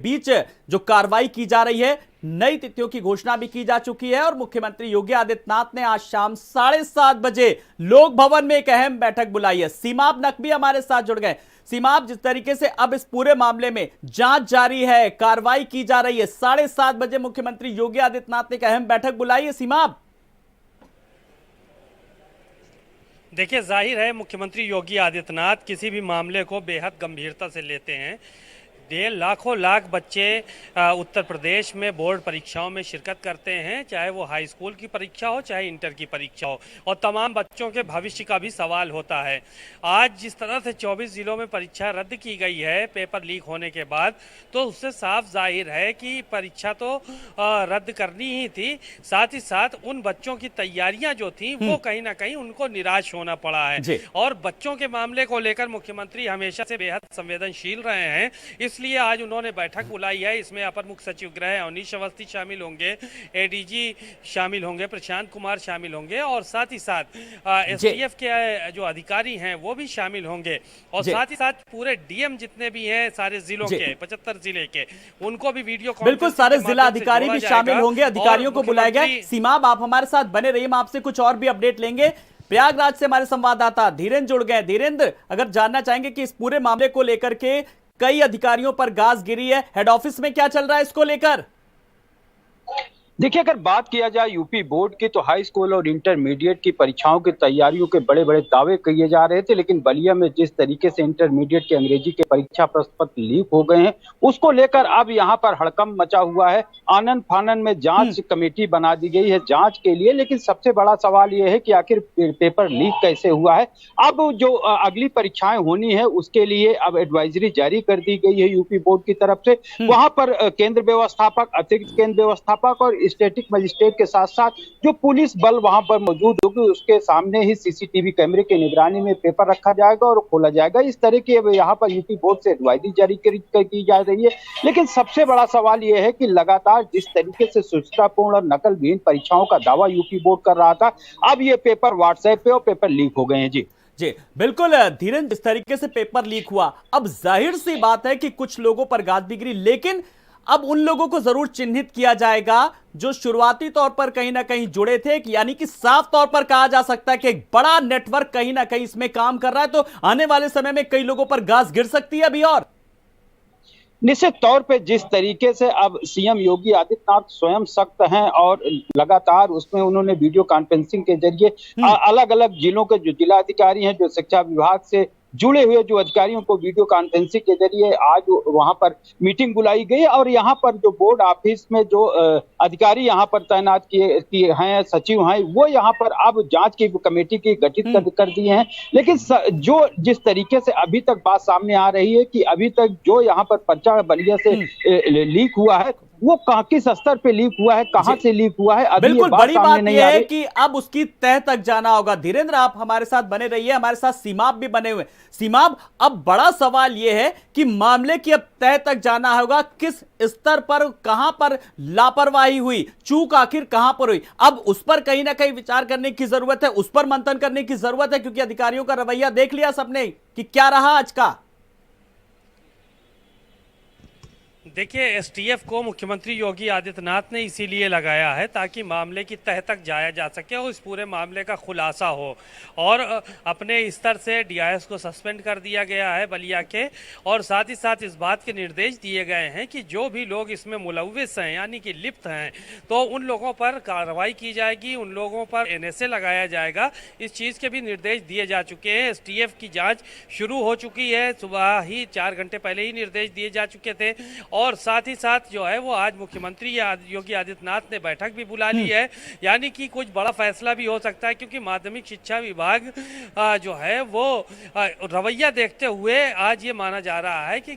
बीच जो कार्रवाई की जा रही है, नई तिथियों की घोषणा भी की जा चुकी है और मुख्यमंत्री योगी आदित्यनाथ ने आज शाम 7:30 बजे लोक भवन में एक अहम बैठक बुलाई है। सीमाब नकवी हमारे साथ जुड़ गए। सीमाब, जिस तरीके से अब इस पूरे मामले में जांच जारी है, कार्रवाई की जा रही है, 7:30 बजे मुख्यमंत्री योगी आदित्यनाथ ने एक अहम बैठक बुलाई है। सीमाब, देखिए, जाहिर है मुख्यमंत्री योगी आदित्यनाथ किसी भी मामले को बेहद गंभीरता से लेते हैं। लाखों लाख बच्चे उत्तर प्रदेश में बोर्ड परीक्षाओं में शिरकत करते हैं, चाहे वो हाई स्कूल की परीक्षा हो चाहे इंटर की परीक्षा हो, और तमाम बच्चों के भविष्य का भी सवाल होता है। आज जिस तरह से 24 जिलों में परीक्षा रद्द की गई है पेपर लीक होने के बाद, तो उससे साफ जाहिर है कि परीक्षा तो रद्द करनी ही थी। साथ ही साथ उन बच्चों की तैयारियां जो थी वो कहीं ना कहीं उनको निराश होना पड़ा है। और बच्चों के मामले को लेकर मुख्यमंत्री हमेशा से बेहद संवेदनशील रहे हैं, इसलिए आज उन्होंने बैठक बुलाई है। इसमें अपर मुख्य सचिव गृह अवनीश अवस्थी शामिल होंगे, एडीजी शामिल होंगे, प्रशांत कुमार शामिल होंगे, और साथ ही साथ एसटीएफ के जो अधिकारी हैं वो भी शामिल होंगे, और साथ ही साथ पूरे डीएम जितने भी हैं सारे जिलों के 75 जिले के, उनको भी वीडियो बिल्कुल सारे जिला अधिकारी भी शामिल होंगे, अधिकारियों को बुलाया गया। सीमाब, आप हमारे साथ बने रहिए, हम आपसे कुछ और भी अपडेट लेंगे। प्रयागराज से हमारे संवाददाता धीरेन्द्र जुड़ गए। धीरेन्द्र, अगर जानना चाहेंगे कि इस पूरे मामले को लेकर के कई अधिकारियों पर गाज गिरी है, हेड ऑफिस में क्या चल रहा है इसको लेकर? देखिए, अगर बात किया जाए यूपी बोर्ड की, तो हाई स्कूल और इंटरमीडिएट की परीक्षाओं की तैयारियों के बड़े बड़े दावे किए जा रहे थे, लेकिन बलिया में जिस तरीके से इंटरमीडिएट के अंग्रेजी के परीक्षा प्रश्न पत्र लीक हो गए हैं, उसको लेकर अब यहाँ पर हड़कंप मचा हुआ है। आनन फानन में जांच कमेटी बना दी गई है जांच के लिए, लेकिन सबसे बड़ा सवाल यह है कि आखिर पेपर लीक कैसे हुआ है। अब जो अगली परीक्षाएं होनी है उसके लिए अब एडवाइजरी जारी कर दी गई है यूपी बोर्ड की तरफ से। वहां पर केंद्र व्यवस्थापक, अतिरिक्त केंद्र व्यवस्थापक और स्टैटिक मजिस्ट्रेट के साथ साथ जो पुलिस बल वहां पर मौजूद होगी, उसके सामने ही सीसीटीवी कैमरे की निगरानी में पेपर रखा जाएगा और खोला जाएगा। इस तरह की यहाँ पर यूपी बोर्ड से एडवाइजरी जारी की जा रही है। लेकिन सबसे बड़ा सवाल यह है कि लगातार जिस तरीके से सुचितापूर्ण और नकल विहीन परीक्षाओं का दावा यूपी बोर्ड कर रहा था, अब ये पेपर व्हाट्सएप पे और पेपर लीक हो गए हैं। जी बिल्कुल धीरेन्द्र, जिस तरीके से पेपर लीक हुआ, अब जाहिर सी बात है कि कुछ लोगों पर गाज बिगड़ी, लेकिन अब उन लोगों को जरूर चिन्हित किया जाएगा जो शुरुआती तौर पर कहीं ना कहीं जुड़े थे, यानी कि साफ तौर पर कहा जा सकता है कि एक बड़ा नेटवर्क कहीं ना कहीं इसमें काम कर रहा है। तो आने वाले समय में कई लोगों पर गाज गिर सकती है अभी। और निश्चित तौर पे जिस तरीके से अब सीएम योगी आदित्यनाथ स्वयं सख्त हैं और लगातार उसमें उन्होंने वीडियो कॉन्फ्रेंसिंग के जरिए अलग अलग जिलों के जो जिलाधिकारी हैं, जो शिक्षा विभाग से जुड़े हुए जो अधिकारियों को वीडियो कॉन्फ्रेंसिंग के जरिए आज वहां पर मीटिंग बुलाई गई, और यहाँ पर जो बोर्ड ऑफिस में जो अधिकारी यहाँ पर तैनात किए हैं, सचिव हैं, वो यहाँ पर अब जांच की कमेटी की गठित कर दिए हैं। लेकिन जो जिस तरीके से अभी तक बात सामने आ रही है कि अभी तक जो यहाँ पर पर्चा बलिया से लीक हुआ है, वो किस स्तर पे लीक हुआ है, कहां से लीक हुआ है, अभी बिल्कुल बड़ी बात यह है कि अब उसकी तह तक जाना होगा। धीरेन्द्र, आप हमारे साथ बने रहिए, हमारे साथ सीमाब भी बने हुए। सीमाब, अब बड़ा सवाल यह है कि मामले की अब तह तक जाना होगा, किस स्तर पर, कहां पर लापरवाही हुई, चूक आखिर कहां पर हुई। अब उस पर कहीं ना कहीं विचार करने की जरूरत है, उस पर मंथन करने की जरूरत है, क्योंकि अधिकारियों का रवैया देख लिया सबने कि क्या रहा आज का। देखिए, एसटीएफ को मुख्यमंत्री योगी आदित्यनाथ ने इसीलिए लगाया है ताकि मामले की तह तक जाया जा सके और इस पूरे मामले का खुलासा हो। और अपने स्तर से डीआईएस को सस्पेंड कर दिया गया है बलिया के, और साथ ही साथ इस बात के निर्देश दिए गए हैं कि जो भी लोग इसमें मुलव्विस हैं यानी कि लिप्त हैं, तो उन लोगों पर कार्रवाई की जाएगी, उन लोगों पर एनएसए लगाया जाएगा। इस चीज़ के भी निर्देश दिए जा चुके हैं। एसटीएफ की जाँच शुरू हो चुकी है, सुबह ही 4 घंटे पहले ही निर्देश दिए जा चुके थे। और साथ ही साथ जो है वो आज मुख्यमंत्री योगी आदित्यनाथ ने बैठक भी बुला ली है, यानी कि कुछ बड़ा फैसला भी हो सकता है, क्योंकि माध्यमिक शिक्षा विभाग जो है वो रवैया देखते हुए आज ये माना जा रहा है कि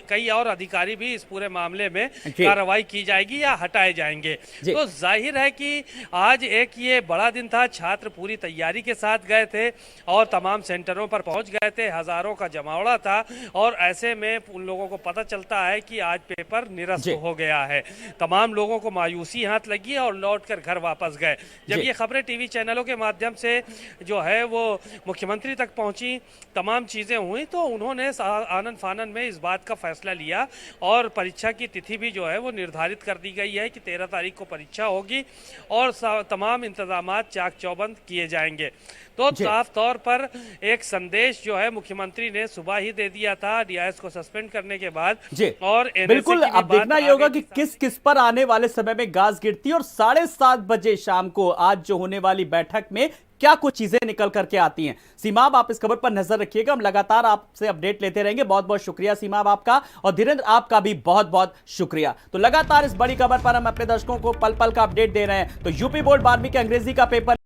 कई और अधिकारी भी इस पूरे मामले में कार्रवाई की जाएगी या हटाए जाएंगे। तो जाहिर है कि आज एक ये बड़ा दिन था, छात्र पूरी तैयारी के साथ गए थे और तमाम सेंटरों पर पहुंच गए थे, हजारों का जमावड़ा था, और ऐसे में उन लोगों को पता चलता है कि आज आज पेपर निरस्त जी। हो गया है। तमाम लोगों को मायूसी हाथ लगी और लौटकर घर वापस गए। जब जी। ये खबरें टीवी चैनलों के माध्यम से जो है वो मुख्यमंत्री तक पहुंची, तमाम चीज़ें हुई, तो उन्होंने आनन फानन में इस बात का फैसला लिया और परीक्षा की तिथि भी जो है वो निर्धारित कर दी गई है कि 13 तारीख को परीक्षा होगी और तमाम इंतजामात चाक चौबंद किए जाएंगे। तो जी। साफ तौर पर एक संदेश जो है मुख्यमंत्री ने सुबह ही दे दिया था डीआईएस को सस्पेंड करने के बाद। जी और NSA बिल्कुल, की भी अब बात देखना आ ये होगा गई कि थी। किस किस पर आने वाले समय में गाज गिरती है और 7:30 बजे शाम को आज जो होने वाली बैठक में क्या कुछ चीजें निकल करके आती हैं। सीमाब, आप इस खबर पर नजर रखिएगा, हम लगातार आपसे अपडेट लेते रहेंगे। बहुत बहुत शुक्रिया सीमाब आपका, और धीरेन्द्र आपका भी बहुत बहुत शुक्रिया। तो लगातार इस बड़ी खबर पर हम अपने दर्शकों को पल पल का अपडेट दे रहे हैं। तो यूपी बोर्ड 12वीं के अंग्रेजी का पेपर